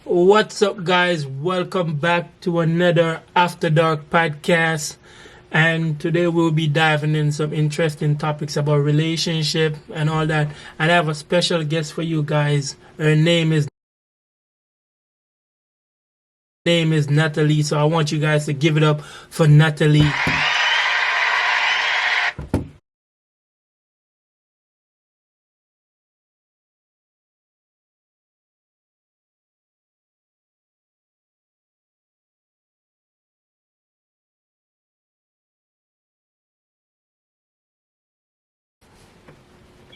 What's up, guys? Welcome back to another After Dark podcast. And today we'll be diving in some interesting topics about relationship and all that. And I have a special guest for you guys. Her name is Natalie. So I want you guys to give it up for Natalie.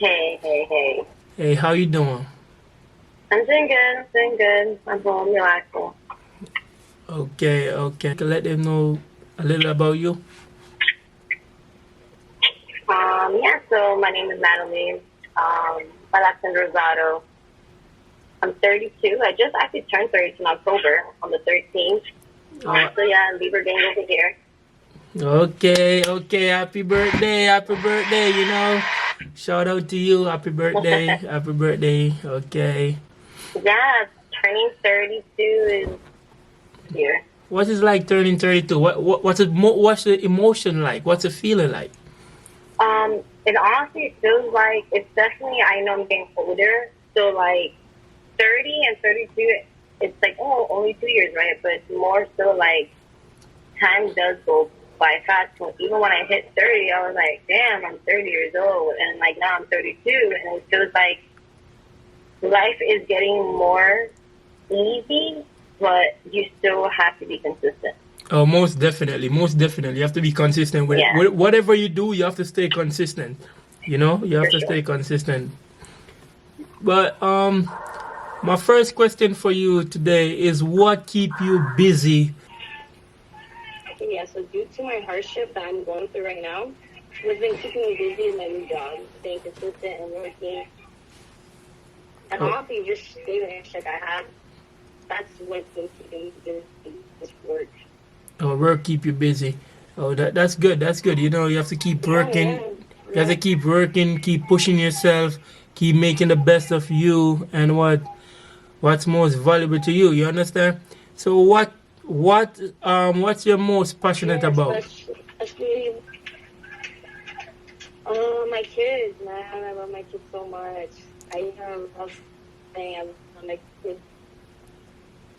Hey. Hey, how you doing? I'm doing good. I'm home, relaxing. Okay. Let them know a little about you. So my name is Natalie. Alexander Rosado. I'm 32. I just actually turned 32 in October on the 13th. So yeah, Libra gang over here. Okay. Happy birthday, Shout out to you. Happy birthday. Okay. Yeah, turning 32 is here. What is like turning 32? What's the emotion like? What's the feeling like? It honestly feels like it's definitely, I know I'm getting older. So like 30 and 32, it's like, oh, only 2 years, right? But it's more so like time does go by fast. Even when I hit 30, I was like, damn, I'm 30 years old. And like now I'm 32. And it feels like life is getting more easy, but you still have to be consistent. Oh, most definitely. You have to be consistent with it. Whatever you do, you have to stay consistent. You have to stay consistent. But my first question for you today is, what keep you busy? Yeah, so due to my hardship that I'm going through right now, what's been keeping me busy is my new job, staying consistent and working. And honestly, just saving the check I have, that's what's been keeping me busy, this work. Oh, work keep you busy. Oh, that's good. You have to keep working. You have to keep working, keep pushing yourself, keep making the best of you and what's most valuable to you. You understand? So what's your most passionate about? Especially, my kids, man. I love my kids so much. I love saying I love my kids.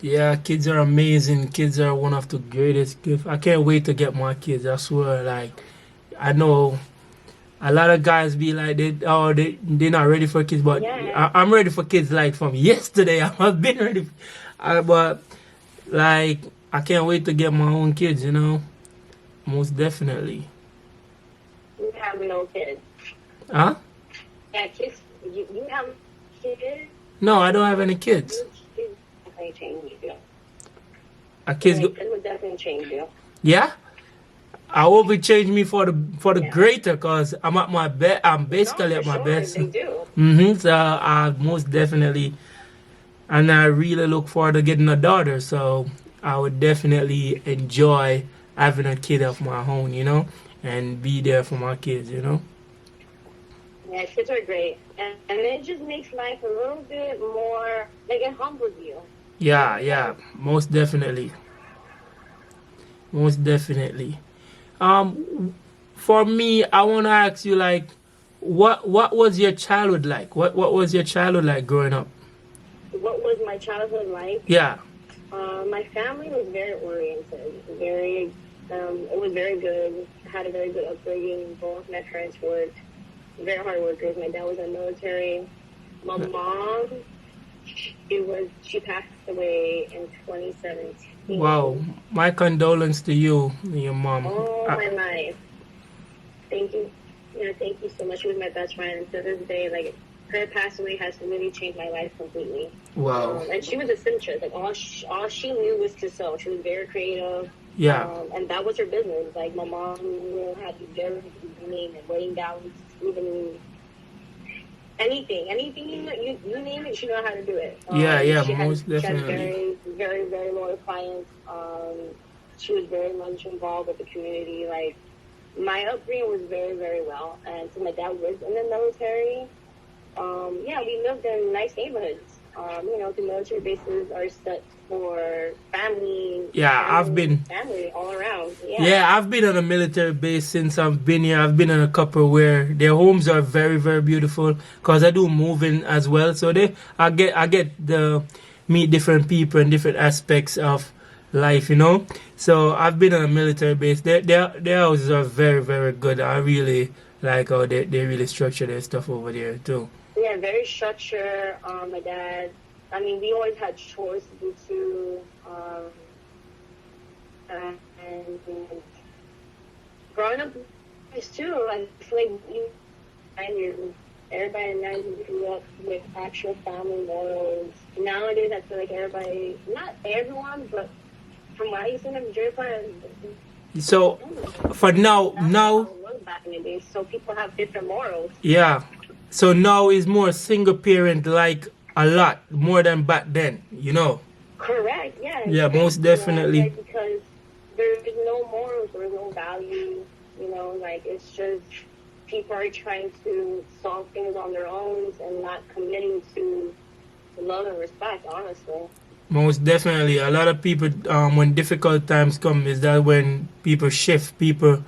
Yeah, kids are amazing. Kids are one of the greatest gifts. I can't wait to get my kids. I swear, like, I know a lot of guys be like, they're not ready for kids, but I'm ready for kids like from yesterday. I've been ready, but like, I can't wait to get my own kids. Most definitely. You have no kids. Huh? Yeah, kids. You have kids? No, I don't have any kids. Kids definitely change you. Kids would definitely change you. Yeah. I will be changing me for the greater, cause I'm at my best. I'm basically at my best. They do. So I most definitely, and I really look forward to getting a daughter. So I would definitely enjoy having a kid of my own, and be there for my kids, Yeah, kids are great, and it just makes life a little bit more, like, it humbles you. Yeah, most definitely. For me, I want to ask you, like, what was your childhood like? What was your childhood like growing up? What was my childhood like? Yeah. My family was very oriented. It was very good. I had a very good upbringing. Both my parents worked. Very hard workers. My dad was in the military. My mom, she passed away in 2017. Wow. My condolence to you and your mom. All my life. Thank you. Thank you so much. She was my best friend. To this day, like, her passing away has really changed my life completely. Wow. And she was a seamstress. Like, all she knew was to sew. She was very creative. Yeah. And that was her business. Like, my mom had to do everything and wedding gowns, even anything you name it, she knew how to do it. Most definitely. She had very, very, very loyal clients. She was very much involved with the community. Like, my upbringing was very, very well. And so my dad was in the military. We lived in nice neighborhoods. The military bases are set for family, Yeah, I've been. family all around. Yeah. Yeah, I've been on a military base since I've been here. I've been on a couple where their homes are very, very beautiful because I do moving as well. So I get the meet different people and different aspects of life, you know. So I've been on a military base. Their houses are very, very good. I really like how they really structure their stuff over there too. Yeah, very structured. My dad, I mean, we always had chores to do too. And growing up is too, I feel like everybody in 90s grew up with actual family morals. Nowadays, I feel like everybody, not everyone, but from what I used to know, So for now, back in the day, so people have different morals. yeah. So now is more single parent like a lot more than back then, you know. Correct, yeah. Yeah, most definitely. Like, because there's no morals, there's no values, like it's just people are trying to solve things on their own and not committing to love and respect, honestly. Most definitely. A lot of people, when difficult times come, is that when people shift, people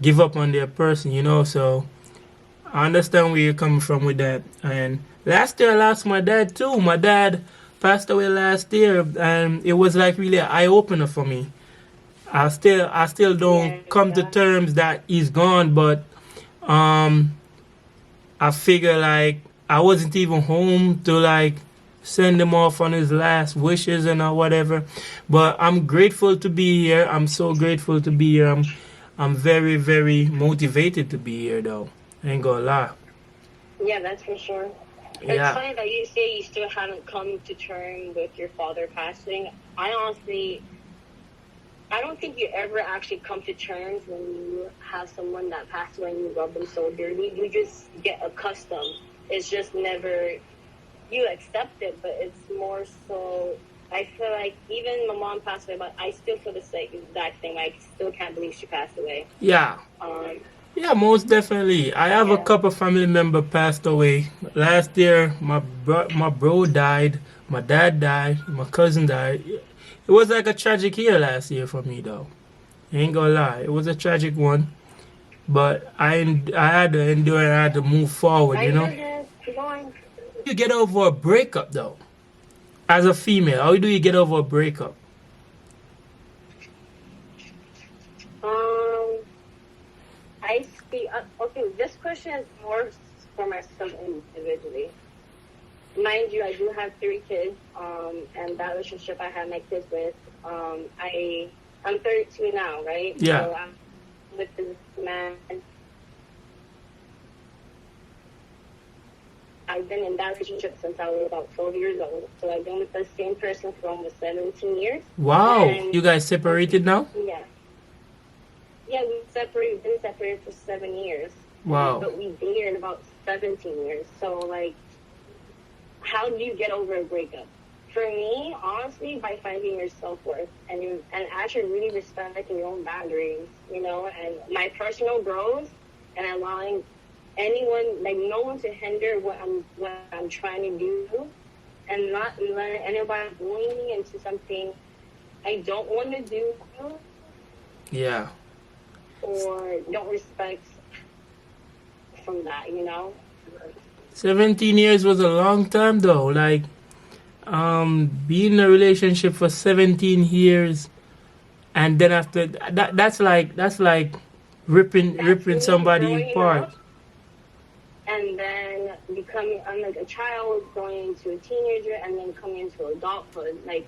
give up on their person, you know. So I understand where you're coming from with that. And last year I lost my dad too. My dad passed away last year, and it was like really an eye opener for me. I still don't come to terms that he's gone, but I figure like I wasn't even home to like send him off on his last wishes and whatever. But I'm grateful to be here. I'm so grateful to be here. I'm very, very motivated to be here though. I ain't gonna lie. Yeah, that's for sure. It's Yeah. funny that you say you still haven't come to terms with your father passing. I don't think you ever actually come to terms when you have someone that passed away and you love them so dearly. You just get accustomed. It's just never, you accept it, but it's more so, I feel like even my mom passed away, but I still feel the same exact thing. I still can't believe she passed away. Yeah. Um, Yeah, most definitely. I have a couple family member passed away. Last year, my bro died, my dad died, my cousin died. It was like a tragic year last year for me, though. I ain't gonna lie, it was a tragic one, but I had to endure and I had to move forward. You know. Keep going. You get over a breakup though, as a female. How do you get over a breakup? I speak. Okay, this question is more for myself individually. Mind you, I do have 3 kids, and that relationship I had my kids with, I'm 32 now, right? Yeah. So I'm with this man. I've been in that relationship since I was about 12 years old. So I've been with the same person for almost 17 years. Wow, And you guys separated now? Yeah. Yeah, we've been separated for 7 years. Wow. But we dated about 17 years. So, like, how do you get over a breakup? For me, honestly, by finding your self-worth and actually really respecting your own boundaries, and my personal growth and allowing anyone, like no one to hinder what I'm trying to do and not letting anybody bully me into something I don't want to do. Yeah. Or don't respect from that, 17 years was a long time though. Like, being in a relationship for 17 years, and then after that's like ripping somebody growing apart. up, and then becoming, I'm like a child going into a teenager, and then coming into adulthood. Like,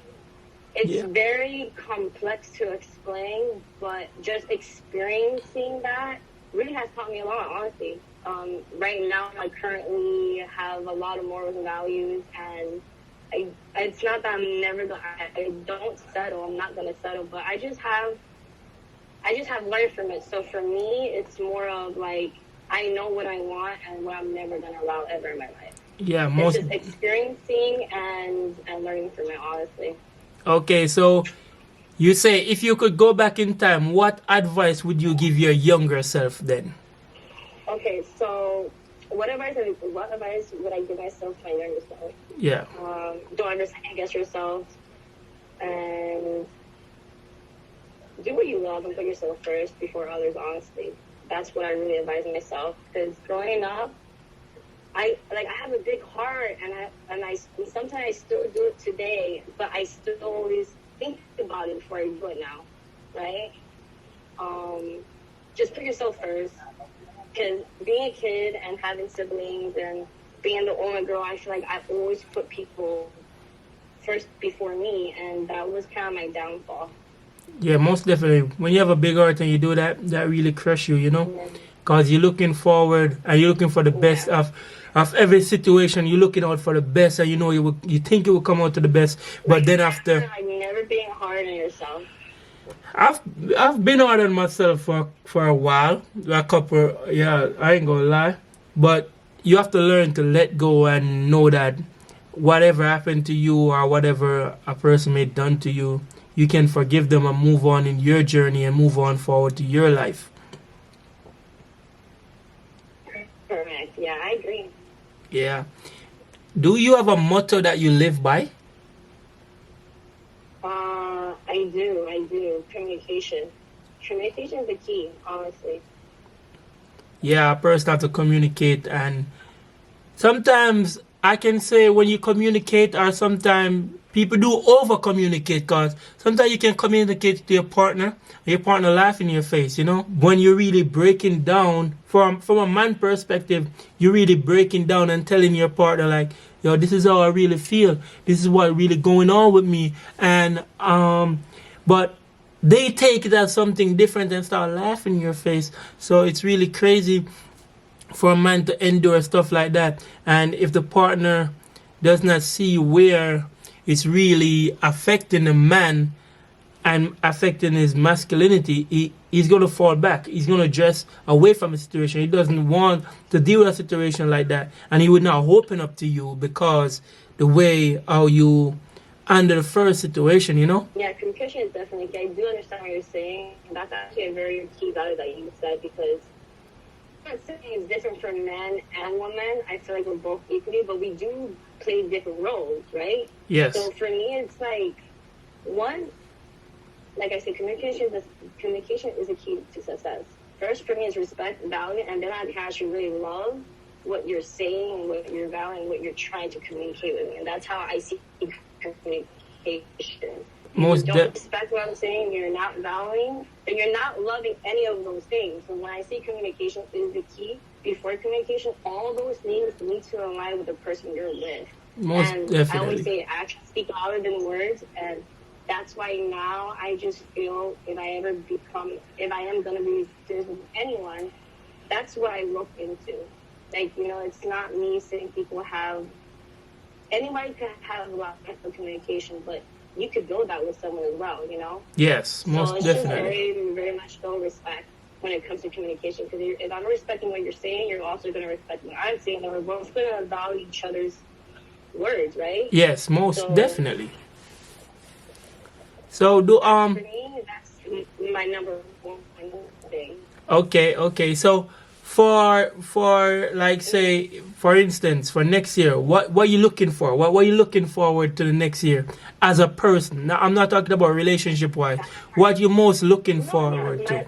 it's very complex to explain, but just experiencing that really has taught me a lot, honestly. Right now, I currently have a lot of morals and values, and it's not that I don't settle. I'm not gonna settle, but I just have learned from it. So for me, it's more of like I know what I want and what I'm never gonna allow ever in my life. Yeah, It's just experiencing and learning from it, honestly. Okay, so you say if you could go back in time, what advice would you give your younger self then? Okay, so what advice would I give myself, my younger self? Yeah. Don't ever second guess yourself, and do what you love and put yourself first before others. Honestly, that's what I really advise myself. Because growing up, I have a big heart, and sometimes I still do it today, but I still always think about it before I do it now, right? Just put yourself first. Because being a kid and having siblings and being the only girl, I feel like I always put people first before me, and that was kind of my downfall. Yeah, most definitely. When you have a big heart and you do that, that really crush you, you know? Because you're looking forward and you're looking for the best of every situation. You're looking out for the best, and you know you think you will come out to the best, but then after, Like never being hard on yourself. I've been hard on myself for a while, a couple. Yeah, I ain't gonna lie, but you have to learn to let go and know that whatever happened to you or whatever a person may done to you, you can forgive them and move on in your journey and move on forward to your life. Correct. Yeah, I agree. Yeah. Do you have a motto that you live by? I do. Communication. Communication is the key, honestly. Yeah, a person have to communicate, and sometimes I can say when you communicate, or sometimes people do over communicate, because sometimes you can communicate to your partner laugh in your face, you know. When you're really breaking down from a man perspective, you're really breaking down and telling your partner like, yo, this is how I really feel. This is what really going on with me, and but they take it as something different and start laughing in your face. So it's really crazy for a man to endure stuff like that. And if the partner does not see where it's really affecting the man and affecting his masculinity, he's going to fall back. He's going to dress away from the situation. He doesn't want to deal with a situation like that. And he would not open up to you because the way how you under the first situation, you know? Yeah, communication is definitely key. I do understand what you're saying. That's actually a very key value that you said, because I'm not saying it's different for men and women. I feel like we're both equally, but we do play different roles, right? Yes. So for me, it's like, one, like I said, communication is a key to success. First, for me, is respect, value, and then I actually really love what you're saying, what you're valuing, what you're trying to communicate with me. And that's how I see communication. Most You don't respect what I'm saying, you're not valuing, and you're not loving any of those things. So when I say communication is the key, before communication, all those things need to align with the person you're with. most And I always definitely. say actions speak louder than words, and that's why now I just feel if I am going to be serious with anyone, that's what I look into. Like, you know, it's not me saying anybody can have a lot of communication, but you could build that with someone as well, you know? Yes, So most it's definitely. just very, very much so respect when it comes to communication. Because if I'm respecting what you're saying, you're also going to respect what I'm saying, and we're both going to value each other's words, right? Yes, most So- definitely. So do For me, that's my number one thing. okay. So for like say for instance for next year, what are you looking for? What are you looking forward to the next year as a person? Now I'm not talking about relationship wise. What you most looking forward to?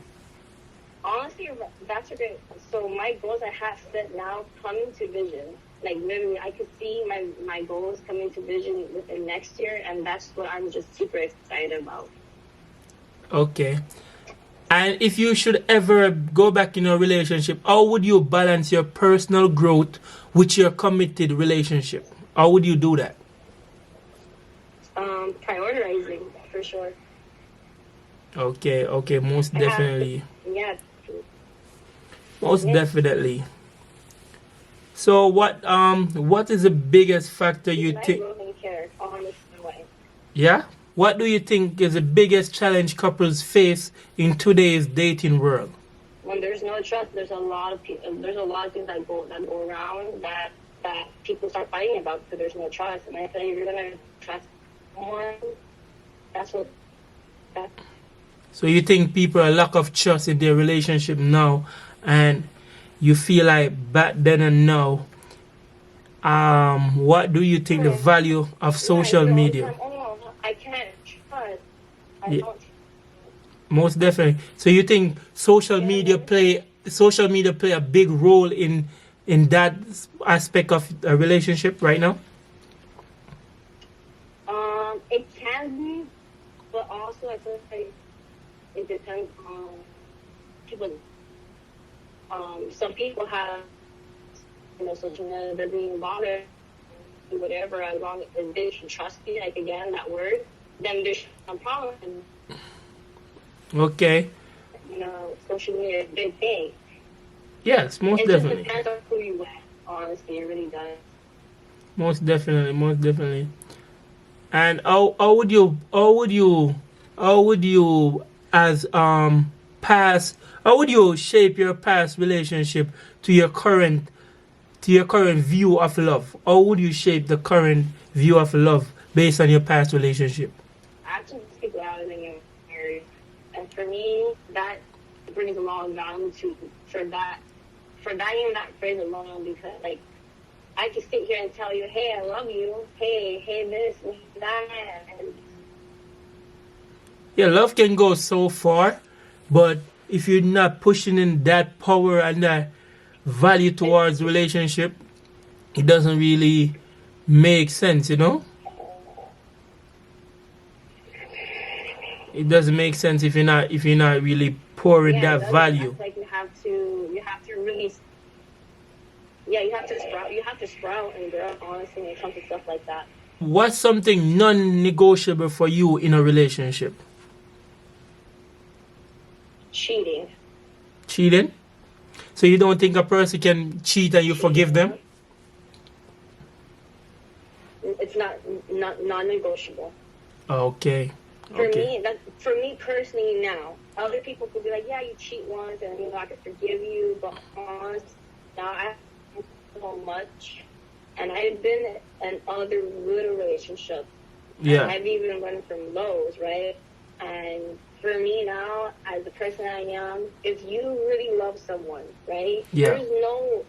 Honestly, that's a great. So my goals I have set now coming to vision. Like literally, I could see my goals coming to vision within next year, and that's what I'm just super excited about. Okay. And if you should ever go back in a relationship, how would you balance your personal growth with your committed relationship? How would you do that? Prioritizing for sure. Okay, most I have to- definitely. Yeah. Most Yes. definitely. So what is the biggest factor you I think? really care, honestly. Way. Yeah? What do you think is the biggest challenge couples face in today's dating world? When there's no trust, there's a lot of people. There's a lot of things that go around that people start fighting about because there's no trust. And I feel like if you're gonna trust someone, that's what. That, So you think people are lack of trust in their relationship now, and you feel like back then and now what do you think the value of Right. social You all the media? time, oh, I can't trust. I Yeah, don't. most definitely. So you think Yeah, man. social media play a big role in that aspect of a relationship right now? It can be, but also I feel like it depends on people. Some people have, social media, they're being bothered, whatever, as long as they should trust you, like again, that word, then there's no problem. Okay. Social media is a big thing. Yes, most It just definitely. depends on who you with, honestly, it really does. Most definitely, most definitely. And how would you as past how would you shape your past relationship to your current view of love? How would you shape the current view of love based on your past relationship? Actions speak louder than your words. And for me, that brings a lot of value for valuing that phrase alone, because like I can sit here and tell you, hey, I love you, hey, this, that, and Yeah, love can go so far, but if you're not pushing in that power and that value it, towards relationship, it doesn't really make sense, you know? It doesn't make sense if you're not really pouring yeah, it that doesn't. value. That's like you have to really, yeah, you have to sprout and grow, honestly, when it comes to stuff like that. What's something non-negotiable for you in a relationship? Cheating. Cheating? So you don't think a person can cheat and you forgive them? It's not non-negotiable. Okay. Okay. For me personally now, other people could be like, yeah, you cheat once and I can forgive you, but honestly, now I have so much, and I've been in other good relationships, and Yeah. I've even learned from those, right? And for me now, as the person I am, if you really love someone, right, Yeah.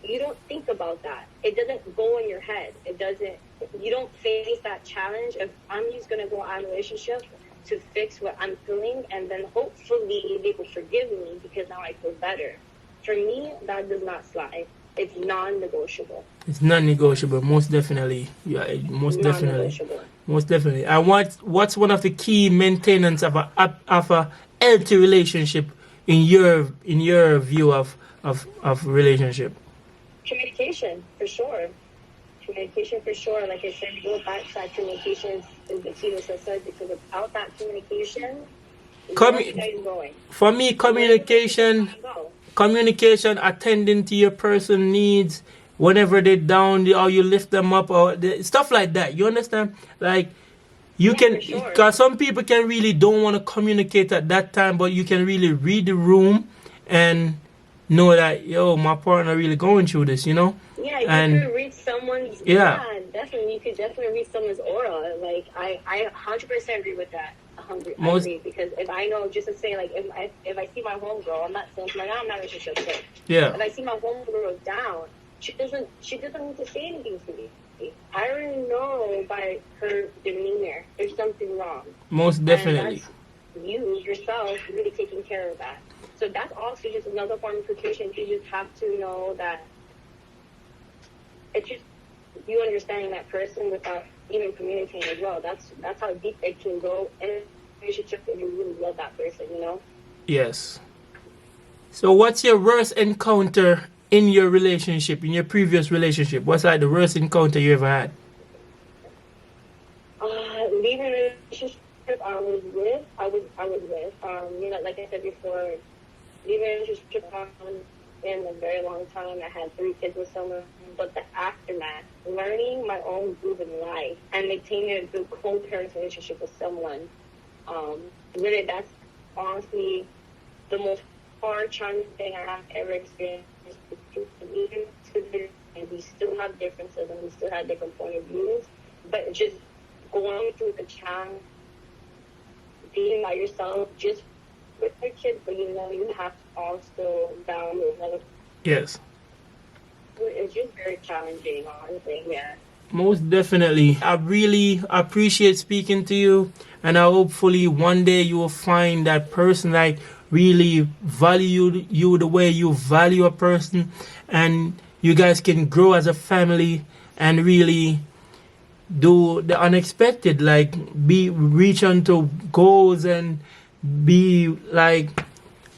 you don't think about that. It doesn't go in your head. You don't face that challenge of, I'm just going to go out of a relationship to fix what I'm feeling, and then hopefully they will forgive me because now I feel better. For me, that does not slide. It's non-negotiable. It's non-negotiable, most definitely. Yeah, most definitely. Non-negotiable. Most definitely. And what's one of the key maintenance of a healthy relationship in your view of relationship? Communication, for sure. Communication, for sure. Like I said, go back to that. Communication is the key to success, because without that communication, where are you Commu- guys going? for me, Where are you guys communication, going to go? attending to your person needs whenever they're down, or you lift them up, or stuff like that. You understand? Like you Yeah, can, for sure. because some people can really don't want to communicate at that time, but you can really read the room and know that, yo, my partner really going through this, you know? Yeah, you And could read someone's. yeah, Yeah, definitely. You could definitely read someone's aura. Like I 100% agree with that. I most agree, because if I know, just to say, like if I see my homegirl, I'm not saying like, I'm not in a relationship. But yeah, if I see my homegirl down, she doesn't need to say anything to me. I already know by her demeanor there's something wrong, most and definitely. that's you yourself really taking care of that. So that's also just another form of communication. You just have to know that it's just you understanding that person without even communicating as well. That's how deep it can go in a relationship if you really love that person. Yes. So what's your worst encounter in your relationship, in your previous relationship? What's like the worst encounter you ever had? Leaving a relationship I was with, like I said before, leaving a relationship in a very long time. I had 3 kids with someone, but the aftermath, learning my own groove in life and maintaining a good co-parent relationship with someone, really, that's honestly the most hard, challenging thing I have ever experienced. Even to this day, we still have differences and we still have different point of views, but just going through the challenge, being by yourself, just with your kids, but you have to also value another. Yes. It's just very challenging, honestly. Yeah. Most definitely. I really appreciate speaking to you, and I hopefully one day you will find that person like really value you the way you value a person, and you guys can grow as a family and really do the unexpected, like be reach onto goals and be like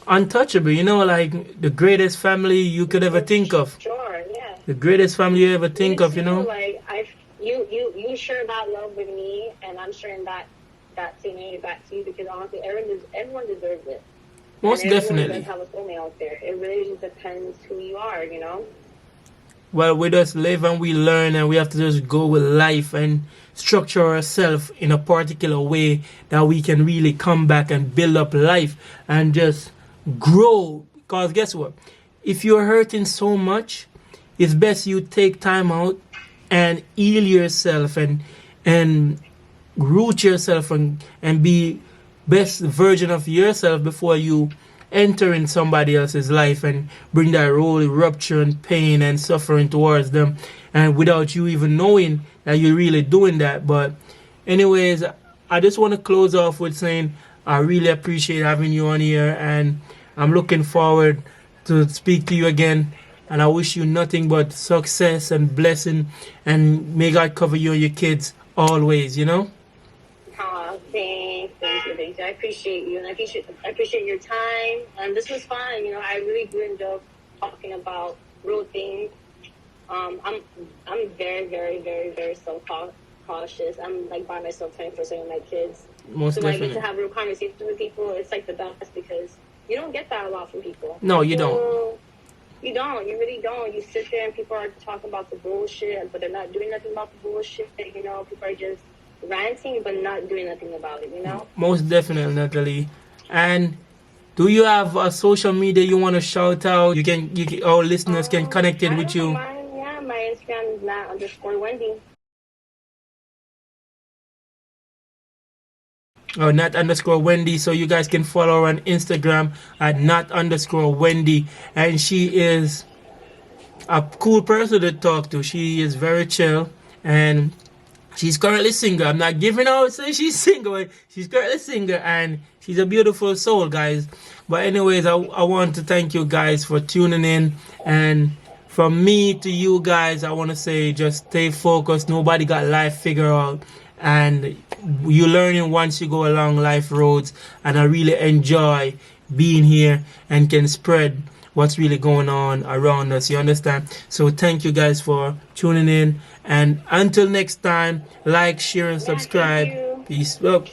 untouchable, like the greatest family you could ever think of. Sure, yeah. The greatest family you ever think Me of, too, like you share that love with me, and I'm sharing that same energy back to you, because honestly, everyone deserves it. Most and everyone definitely. does have a soulmate out there. It really just depends who you are. Well, we just live and we learn, and we have to just go with life and structure ourselves in a particular way that we can really come back and build up life and just grow. Because guess what? If you're hurting so much, it's best you take time out and heal yourself and root yourself and be best version of yourself before you enter in somebody else's life and bring that whole rupture and pain and suffering towards them, and without you even knowing that you're really doing that. But anyways, I just want to close off with saying I really appreciate having you on here, and I'm looking forward to speak to you again, and I wish you nothing but success and blessing, and may God cover you and your kids always. Oh, thank you. I appreciate you, and I appreciate your time. And this was fun. I really do enjoy talking about real things. I'm very, very, very, very cautious. I'm like by myself 24/7 with my kids. Most So when I definitely. get to have real conversations with people, it's like the best, because you don't get that a lot from people. No, you don't. You don't. You really don't. You sit there and people are talking about the bullshit, but they're not doing nothing about the bullshit. People are just ranting, but not doing nothing about it. Most definitely, Natalie. And do you have a social media you want to shout out? Our listeners can connect it with you. My Instagram is Nat_Wendy. Or Nat_Wendy. So you guys can follow her on Instagram at Nat_Wendy. And she is a cool person to talk to. She is very chill, and she's currently single. I'm not giving out say she's single. But she's currently single, and she's a beautiful soul, guys. But anyways, I want to thank you guys for tuning in. And from me to you guys, I want to say just stay focused. Nobody got life figured out. And you learning once you go along life roads. And I really enjoy being here and can spread what's really going on around us. You understand? So thank you guys for tuning in. And until next time, like, share, and subscribe. Thank you. Peace. Well,